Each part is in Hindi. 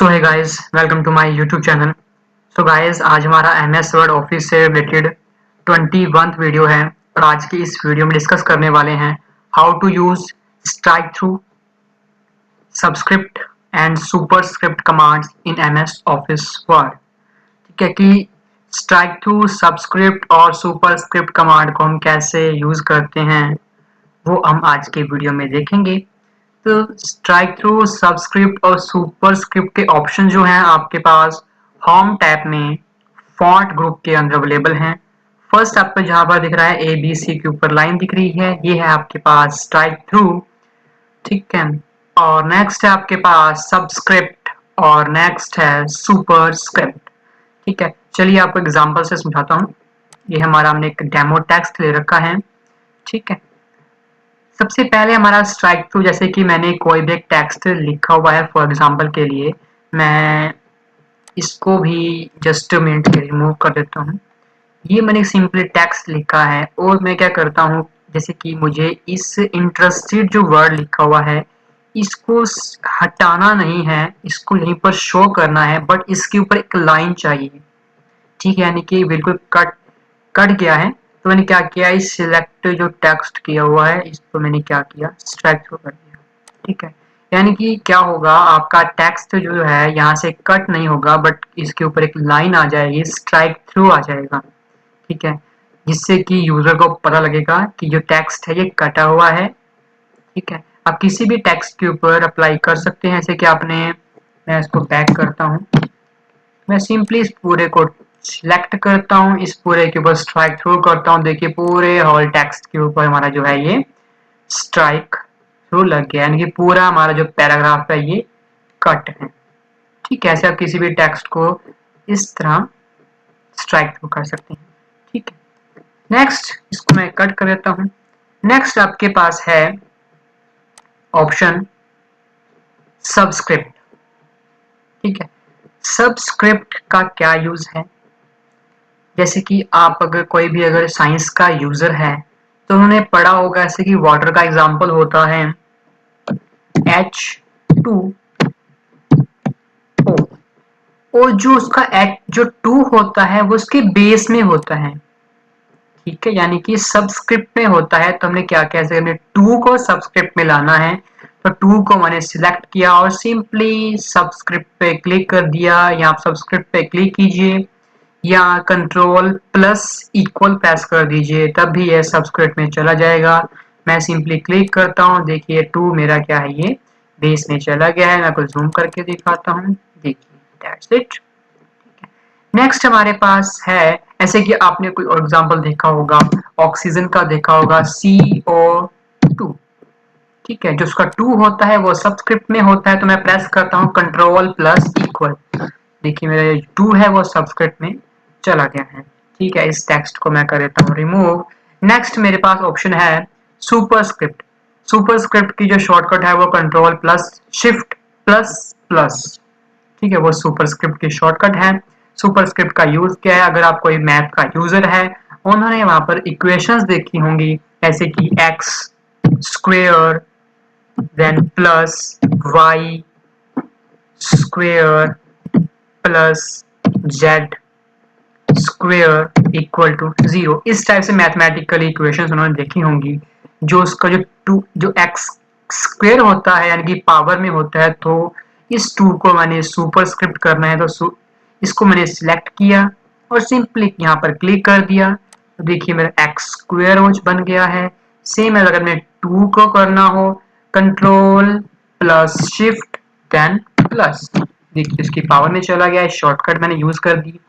सो है guys, welcome to my YouTube channel. So guys, आज हमारा एमएस वर्ड ऑफिस से रिलेटेड 21th वीडियो है और आज की इस वीडियो में डिस्कस करने वाले हैं how to use strikethrough subscript and superscript commands in MS Office Word. ठीक है कि स्ट्राइक थ्रू सबस्क्रिप्ट और सुपरस्क्रिप्ट कमांड को हम कैसे यूज करते हैं वो हम आज के वीडियो में देखेंगे। तो स्ट्राइक थ्रू सबस्क्रिप्ट और सुपरस्क्रिप्ट के ऑप्शन जो हैं आपके पास होम टैब में फॉन्ट ग्रुप के अंदर अवेलेबल हैं। फर्स्ट आपको जहां पर दिख रहा है ABC के ऊपर लाइन दिख रही है, ये है आपके पास स्ट्राइक थ्रू। ठीक है, और नेक्स्ट है आपके पास सबस्क्रिप्ट और नेक्स्ट है सुपरस्क्रिप्ट। ठीक है, चलिए आपको एग्जांपल से समझाता हूँ। ये हमारा हमने एक डेमो टेक्स्ट ले रखा है। ठीक है, सबसे पहले हमारा स्ट्राइक थ्रू, जैसे कि मैंने कोई भी एक टेक्स्ट लिखा हुआ है, फॉर एग्जांपल के लिए मैं इसको भी जस्ट मिनट के रिमूव कर देता हूँ। ये मैंने सिंपली टेक्स्ट लिखा है और मैं क्या करता हूँ, जैसे कि मुझे इस इंटरेस्टेड जो वर्ड लिखा हुआ है इसको हटाना नहीं है, इसको यहीं पर शो करना है, बट इसके ऊपर एक लाइन चाहिए। ठीक है, यानी कि बिल्कुल कट गया है। तो मैंने क्या किया, इस सिलेक्ट जो टेक्स्ट किया हुआ है इसको मैंने क्या किया, स्ट्राइक थ्रू कर दिया। ठीक है, यानी कि क्या होगा, आपका टेक्स्ट जो है यहाँ से कट नहीं होगा, बट इसके ऊपर एक लाइन आ जाएगी, स्ट्राइक थ्रू आ जाएगा। ठीक है, जिससे कि यूजर को पता लगेगा कि जो टेक्स्ट है ये कटा हुआ है। ठीक है, आप किसी भी टेक्स्ट के ऊपर अप्लाई कर सकते हैं। जैसे कि मैं इसको बैक करता हूँ, मैं सिंपली इस पूरे को सिलेक्ट करता हूँ, इस पूरे के ऊपर स्ट्राइक थ्रू करता हूँ। देखिए पूरे होल टेक्स्ट के ऊपर हमारा जो है ये स्ट्राइक थ्रू लग गया, यानी कि पूरा हमारा जो पैराग्राफ है ये कट है। ठीक है, ऐसे आप किसी भी टेक्स्ट को इस तरह स्ट्राइक थ्रू कर सकते हैं। ठीक है, नेक्स्ट इसको मैं कट कर देता हूँ। नेक्स्ट आपके पास है ऑप्शन सबस्क्रिप्ट। ठीक है, सबस्क्रिप्ट का क्या यूज है, जैसे कि आप अगर साइंस का यूजर है तो उन्होंने पढ़ा होगा, जैसे कि वाटर का एग्जांपल होता है H2O, और जो उसका जो 2 होता है वो उसके बेस में होता है। ठीक है, यानी कि सबस्क्रिप्ट में होता है। तो हमने क्या किया, हमने 2 को सबस्क्रिप्ट में लाना है, तो 2 को मैंने सिलेक्ट किया और सिंपली सबस्क्रिप्ट पे क्लिक कर दिया। यहाँ आप सबस्क्रिप्ट पे क्लिक कीजिए या कंट्रोल प्लस इक्वल प्रेस कर दीजिए, तब भी ये सबस्क्रिप्ट में चला जाएगा। मैं सिंपली क्लिक करता हूँ, देखिए 2 मेरा क्या है, ये बेस में चला गया है। मैं आपको जूम करके दिखाता हूँ, देखिए दैट्स इट। नेक्स्ट हमारे पास है, ऐसे कि आपने कोई एग्जांपल देखा होगा, ऑक्सीजन का देखा होगा CO2। ठीक है, जो उसका 2 होता है वो सबस्क्रिप्ट में होता है। तो मैं प्रेस करता हूँ कंट्रोल प्लस इक्वल, देखिए मेरा 2 है वो सबस्क्रिप्ट में चला गया है। ठीक है, इस टेक्स्ट को मैं कर देता हूँ रिमूव। नेक्स्ट मेरे पास ऑप्शन है सुपरस्क्रिप्ट। सुपरस्क्रिप्ट की जो शॉर्टकट है वो control plus shift plus plus. ठीक है, वो सुपरस्क्रिप्ट की शॉर्टकट है। सुपरस्क्रिप्ट का यूज क्या है, अगर आप कोई मैथ का यूजर है, उन्होंने वहां पर इक्वेशंस देखी होंगी, जैसे कि x square then plus y square plus z square equal to 0। इस टाइप से मैथमेटिकल इक्वेशंस उन्होंने देखी होंगी। जो उसका जो x स्क्वेयर होता है यानी कि पावर में होता है, तो इस 2 को मैंने सुपरस्क्रिप्ट करना है, तो इसको मैंने सिलेक्ट किया और सिंपली यहाँ पर क्लिक कर दिया। तो देखिए मेरा x स्क्वेयर बन गया है। सेम है, अगर मैं 2 को करना हो, control plus shift then plus, देखिए इसकी पावर में चला गया है। शॉर्टकट मैंने यूज कर दी।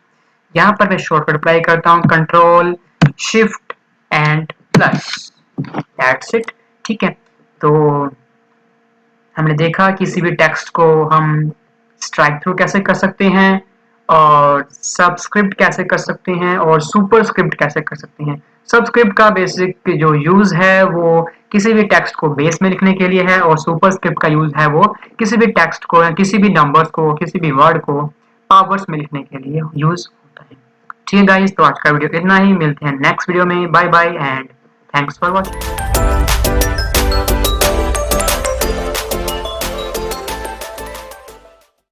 यहाँ पर मैं शॉर्टकट अप्लाई करता हूँ, control shift and plus, that's it. ठीक है, तो हमने देखा किसी भी टेक्स्ट को हम स्ट्राइक थ्रू कैसे कर सकते हैं और सबस्क्रिप्ट कैसे कर सकते हैं और सुपरस्क्रिप्ट कैसे कर सकते हैं। सबस्क्रिप्ट का बेसिक जो यूज है वो किसी भी टेक्स्ट को बेस में लिखने के लिए है, और सुपरस्क्रिप्ट का यूज है वो किसी भी टेक्स्ट को या किसी भी नंबर्स को, किसी भी वर्ड को पावर्स में लिखने के लिए यूज होता है। ठीक है गाइस, तो आज का वीडियो इतना ही, मिलते हैं नेक्स्ट वीडियो में। Bye bye and thanks for watching.